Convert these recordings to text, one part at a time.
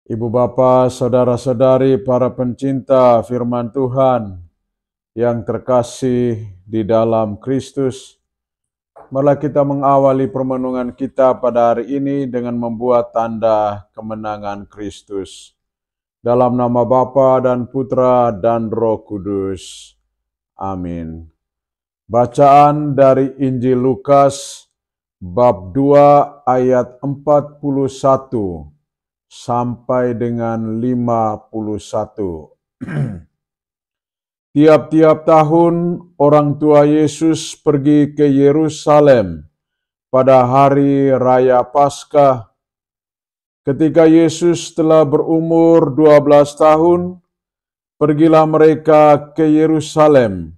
Ibu bapa, saudara-saudari, para pencinta firman Tuhan yang terkasih di dalam Kristus, marilah kita mengawali permenungan kita pada hari ini dengan membuat tanda kemenangan Kristus. Dalam nama Bapa dan Putra dan Roh Kudus. Amin. Bacaan dari Injil Lukas bab 2 ayat 41 sampai dengan 51. Tiap-tiap tahun orang tua Yesus pergi ke Yerusalem pada hari raya Paskah. Ketika Yesus telah berumur 12 tahun, pergilah mereka ke Yerusalem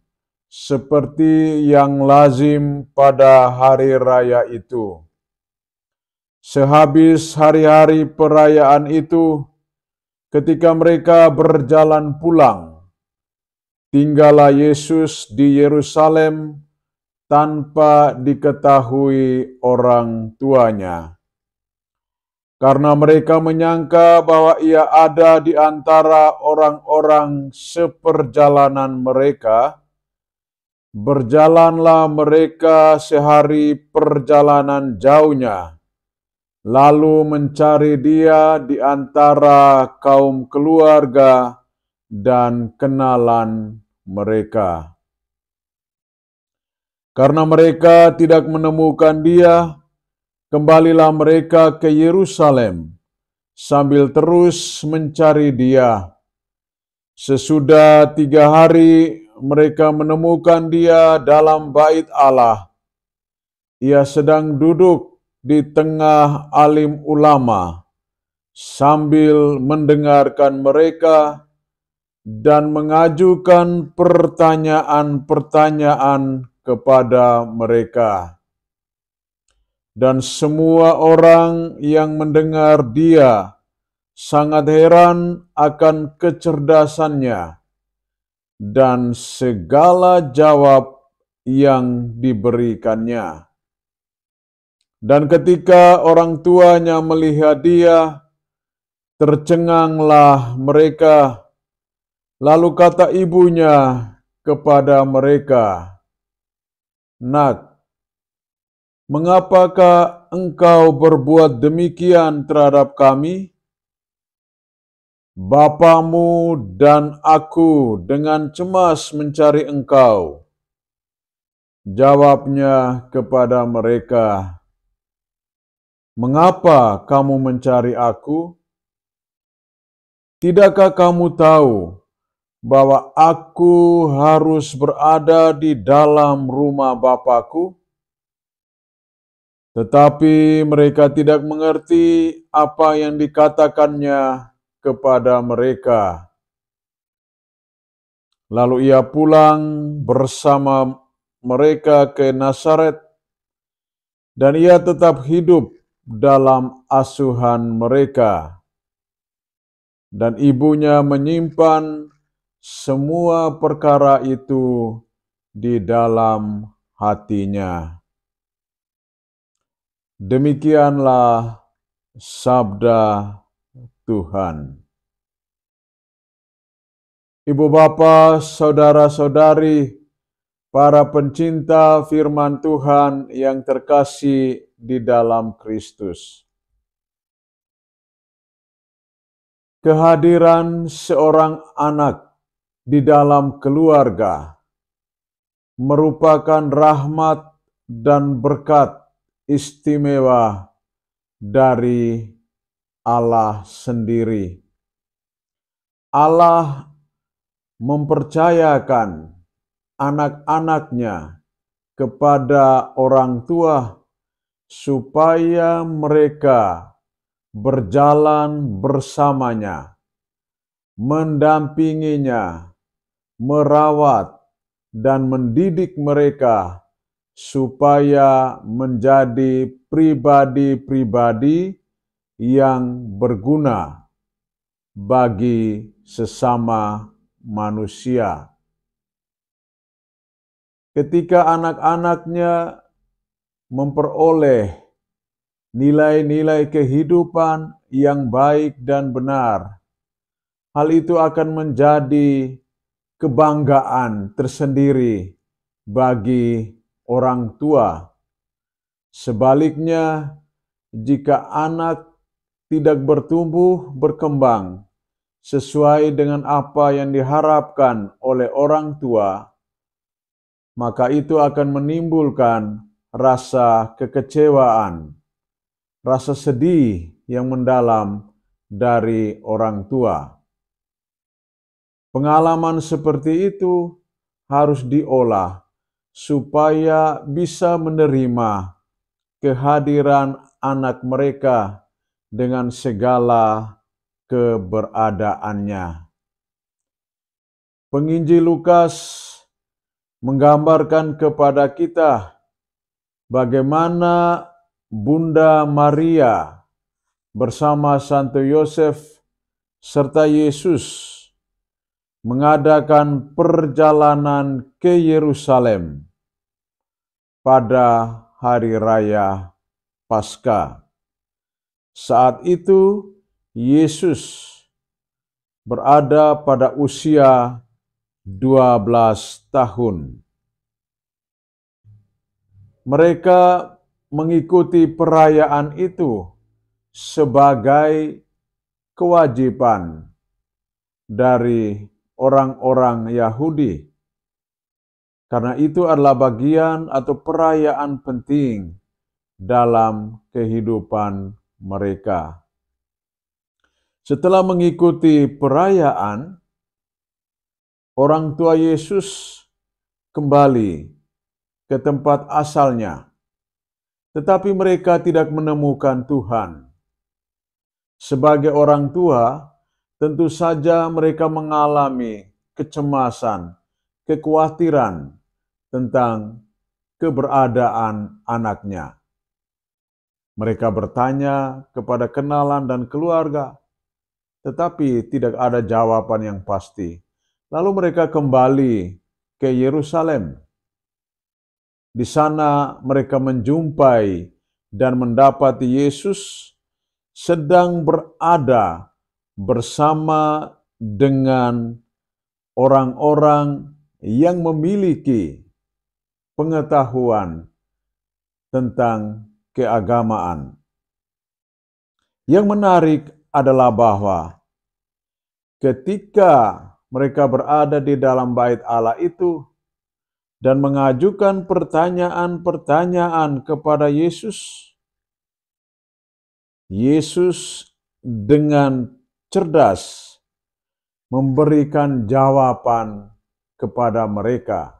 seperti yang lazim pada hari raya itu. Sehabis hari-hari perayaan itu, ketika mereka berjalan pulang, tinggallah Yesus di Yerusalem tanpa diketahui orang tuanya. Karena mereka menyangka bahwa ia ada di antara orang-orang seperjalanan mereka, berjalanlah mereka sehari perjalanan jauhnya, lalu mencari dia di antara kaum keluarga dan kenalan mereka. Karena mereka tidak menemukan dia, kembalilah mereka ke Yerusalem sambil terus mencari dia. Sesudah 3 hari mereka menemukan dia dalam bait Allah. Ia sedang duduk di tengah alim ulama sambil mendengarkan mereka dan mengajukan pertanyaan-pertanyaan kepada mereka. Dan semua orang yang mendengar dia sangat heran akan kecerdasannya dan segala jawab yang diberikannya. Dan ketika orang tuanya melihat dia, tercenganglah mereka. Lalu kata ibunya kepada mereka, "Nak, mengapakah engkau berbuat demikian terhadap kami? Bapamu dan aku dengan cemas mencari engkau." Jawabnya kepada mereka, "Mengapa kamu mencari aku? Tidakkah kamu tahu bahwa aku harus berada di dalam rumah Bapakku?" Tetapi mereka tidak mengerti apa yang dikatakannya kepada mereka. Lalu ia pulang bersama mereka ke Nazaret, dan ia tetap hidup dalam asuhan mereka. Dan ibunya menyimpan semua perkara itu di dalam hatinya. Demikianlah sabda Tuhan. Ibu bapa, saudara-saudari, para pencinta firman Tuhan yang terkasih di dalam Kristus. Kehadiran seorang anak di dalam keluarga merupakan rahmat dan berkat istimewa dari Allah sendiri. Allah mempercayakan anak-anaknya kepada orang tua supaya mereka berjalan bersamanya, mendampinginya, merawat, dan mendidik mereka supaya menjadi pribadi-pribadi yang berguna bagi sesama manusia. Ketika anak-anaknya memperoleh nilai-nilai kehidupan yang baik dan benar. Hal itu akan menjadi kebanggaan tersendiri bagi orang tua. Sebaliknya, jika anak tidak bertumbuh berkembang sesuai dengan apa yang diharapkan oleh orang tua, maka itu akan menimbulkan rasa kekecewaan, rasa sedih yang mendalam dari orang tua. Pengalaman seperti itu harus diolah supaya bisa menerima kehadiran anak mereka dengan segala keberadaannya. Penginjil Lukas menggambarkan kepada kita bagaimana Bunda Maria bersama Santo Yosef serta Yesus mengadakan perjalanan ke Yerusalem pada hari raya Paskah. Saat itu Yesus berada pada usia 12 tahun. Mereka mengikuti perayaan itu sebagai kewajiban dari orang-orang Yahudi. Karena itu adalah bagian atau perayaan penting dalam kehidupan mereka. Setelah mengikuti perayaan, orang tua Yesus kembali ke tempat asalnya, tetapi mereka tidak menemukan Tuhan. Sebagai orang tua, tentu saja mereka mengalami kecemasan, kekhawatiran tentang keberadaan anaknya. Mereka bertanya kepada kenalan dan keluarga, tetapi tidak ada jawaban yang pasti. Lalu mereka kembali ke Yerusalem. Di sana mereka menjumpai dan mendapati Yesus sedang berada bersama dengan orang-orang yang memiliki pengetahuan tentang keagamaan. Yang menarik adalah bahwa ketika mereka berada di dalam bait Allah itu dan mengajukan pertanyaan-pertanyaan kepada Yesus, Yesus dengan cerdas memberikan jawaban kepada mereka.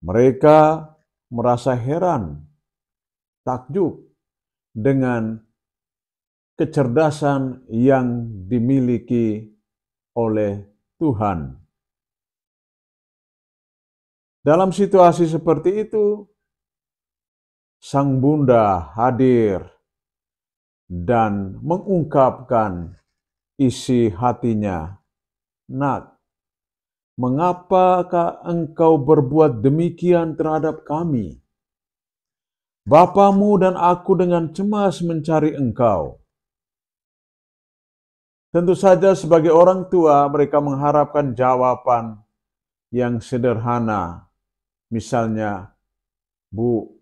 Mereka merasa heran, takjub dengan kecerdasan yang dimiliki oleh Tuhan. Dalam situasi seperti itu, Sang Bunda hadir dan mengungkapkan isi hatinya. Nak, mengapakah engkau berbuat demikian terhadap kami? Bapamu dan aku dengan cemas mencari engkau. Tentu saja sebagai orang tua mereka mengharapkan jawaban yang sederhana. Misalnya, Bu,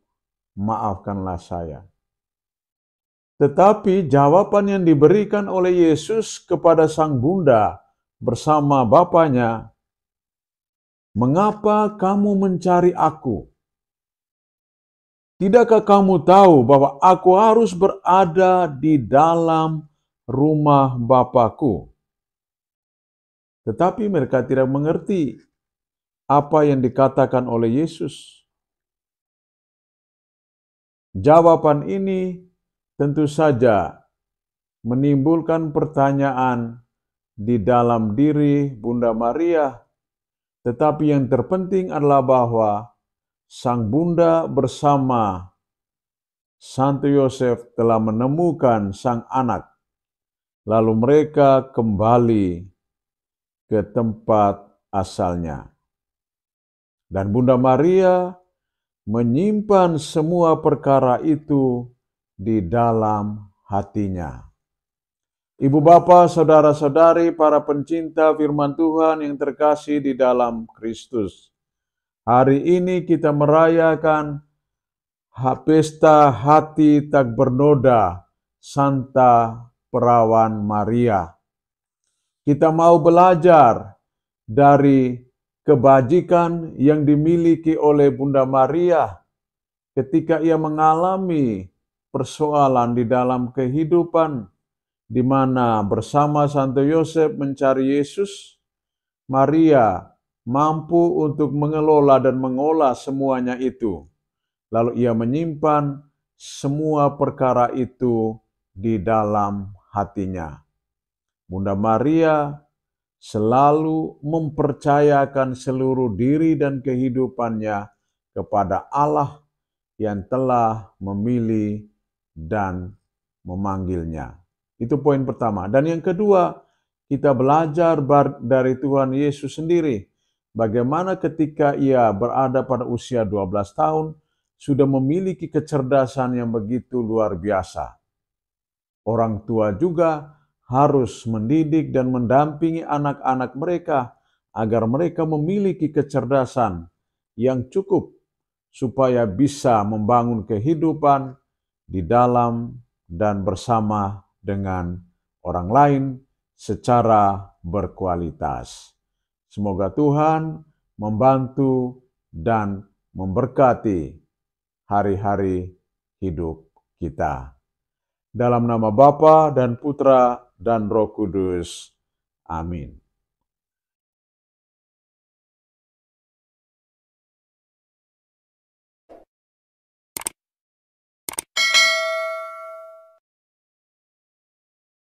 maafkanlah saya. Tetapi jawaban yang diberikan oleh Yesus kepada Sang Bunda bersama Bapaknya, mengapa kamu mencari aku? Tidakkah kamu tahu bahwa aku harus berada di dalam rumah Bapakku? Tetapi mereka tidak mengerti apa yang dikatakan oleh Yesus. Jawaban ini tentu saja menimbulkan pertanyaan di dalam diri Bunda Maria, tetapi yang terpenting adalah bahwa Sang Bunda bersama Santo Yosef telah menemukan sang anak. Lalu mereka kembali ke tempat asalnya. Dan Bunda Maria menyimpan semua perkara itu di dalam hatinya. Ibu bapa, saudara-saudari, para pencinta firman Tuhan yang terkasih di dalam Kristus. Hari ini kita merayakan pesta hati tak bernoda Santa Perawan Maria. Kita mau belajar dari kebajikan yang dimiliki oleh Bunda Maria ketika ia mengalami persoalan di dalam kehidupan, di mana bersama Santo Yosef mencari Yesus, Maria mampu untuk mengelola dan mengolah semuanya itu. Lalu ia menyimpan semua perkara itu di dalam hatinya. Bunda Maria selalu mempercayakan seluruh diri dan kehidupannya kepada Allah yang telah memilih dan memanggilnya. Itu poin pertama. Dan yang kedua, kita belajar dari Tuhan Yesus sendiri. Bagaimana ketika ia berada pada usia 12 tahun, sudah memiliki kecerdasan yang begitu luar biasa. Orang tua juga harus mendidik dan mendampingi anak-anak mereka agar mereka memiliki kecerdasan yang cukup supaya bisa membangun kehidupan di dalam dan bersama dengan orang lain secara berkualitas. Semoga Tuhan membantu dan memberkati hari-hari hidup kita. Dalam nama Bapa dan Putra dan Roh Kudus. Amin.